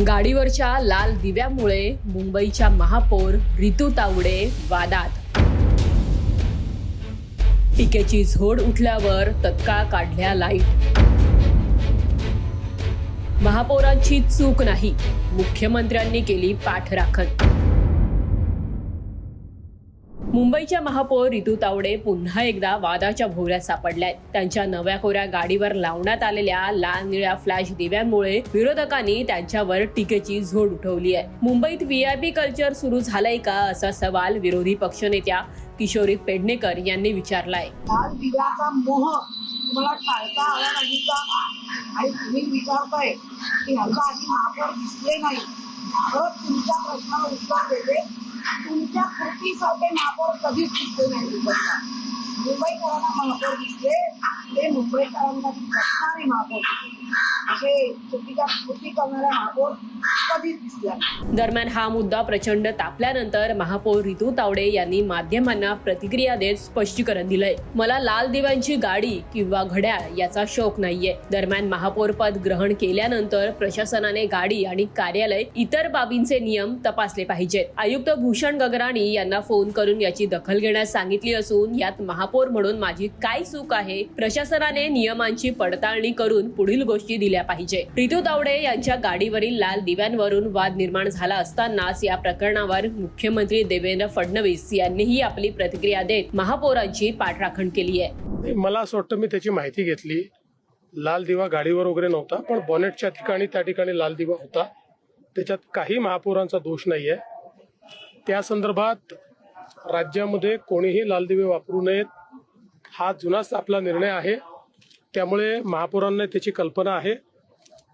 गाडीवरच्या लाल दिव्यामुळे मुंबईच्या महापौर रितू तावडे वादात। टीकेची झोड उठल्यावर तत्काळ काढल्या लाईट। महापौरांची चूक नाही, मुख्यमंत्र्यांनी केली पाठराखण। मुंबईच्या महापौर रितू तावडे पुन्हा एकदा वादाच्या भोवऱ्यात सापडल्यात। त्यांच्या नव्या कोऱ्या गाडीवर लावण्यात आलेल्या लाल निळ्या फ्लॅश दिव्यांमुळे विरोधकांनी त्यांच्यावर टीकेची झोड उठवली आहे। मुंबईत व्हीआयपी कल्चर सुरू झालंय का, असा सवाल विरोधी पक्षनेत्या किशोरी पेडणेकर यांनी विचारलाय। लाल दिव्याचा मोह तुम्हाला टाळता आला नाही का? आणि तुम्ही विचारताय की ह्याचा आधी महापौर दिसले नाही, तुमच्या प्रश्नाला उत्तर देते। तुमच्या कृतीसाठी महापौर कधीच दिसले नाही। मुंबईकरांना महापौर दिसले, ते मुंबईकरांना दिसणारे महापौर असे चुकीच्या कृती करणाऱ्या महापौर कधीच दिसल्या। दरम्यान हा मुद्दा प्रचंड तापल्यानंतर महापौर रितू तावडे यांनी माध्यमांना प्रतिक्रिया देत स्पष्टीकरण दिलंय। मला लाल दिव्यांची गाडी किंवा घड्याळ याचा शौक नाहीये। दरम्यान महापौर पद ग्रहण केल्यानंतर प्रशासनाने गाडी आणि कार्यालय इतर बाबींचे नियम तपासले पाहिजेत। आयुक्त भूषण गगराणी यांना फोन करून याची दखल घेण्यास सांगितली असून यात महापौर म्हणून माझी काय चूक आहे, प्रशासनाने नियमांची पडताळणी करून पुढील गोष्टी दिल्या पाहिजे। रितू तावडे यांच्या गाडीवरील लाल दिव्यांवरून वाद निर्माण झाला असतानाच या प्रकरणावर मुख्यमंत्री देवेंद्र फडणवीस यांनीही आपली प्रतिक्रिया देत महापौरांची पाठराखण केली आहे। मला असं वाटतं मी त्याची माहिती घेतली। लाल दिवा गाडीवर वगैरे नव्हता, पण बॉनेटच्या ठिकाणी त्या ठिकाणी लाल दिवा होता। त्याच्यात काही महापौरांचा दोष नाहीये। त्या संदर्भात राज्यामध्ये कोणीही लाल दिवे वापरू नयेत हा जुनाच आपला निर्णय आहे। त्यामुळे महापौरांना त्याची कल्पना आहे।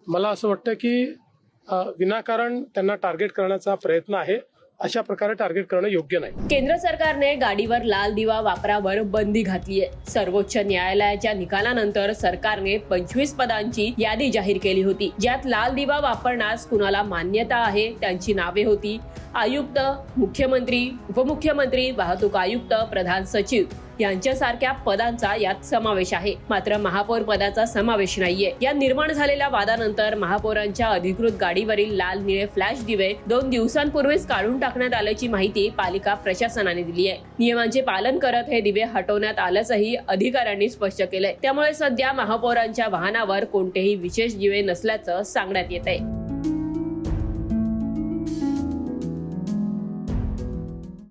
मला असं वाटतं की विनाकारण त्यांना टार्गेट करण्याचा प्रयत्न आहे। अशा प्रकारे टार्गेट करणं योग्य नाही। केंद्र सरकारने गाडीवर लाल दिवा वापरावर बंदी घातली आहे। सर्वोच्च न्यायालयाच्या निकालानंतर सरकारने 25 पदांची यादी जाहीर केली होती, ज्यात लाल दिवा वापरण्यास कुणाला मान्यता आहे त्यांची नावे होती। आयुक्त, मुख्यमंत्री, उपमुख्यमंत्री, वाहतूक आयुक्त, प्रधान सचिव यांच्यासारख्या पदांचा यात समावेश आहे, मात्र महापौर पदाचा समावेश नाहीये। या निर्माण झालेल्या वादानंतर महापौरांच्या अधिकृत गाडीवरील लाल निळे फ्लॅश दिवे 2 दिवसांपूर्वीच काढून टाकण्यात आल्याची माहिती पालिका प्रशासनाने दिली आहे। नियमांचे पालन करत हे दिवे हटवण्यात आल्याचंही अधिकाऱ्यांनी स्पष्ट केलंय। त्यामुळे सध्या महापौरांच्या वाहनावर कोणतेही विशेष दिवे नसल्याचं सांगण्यात येत आहे।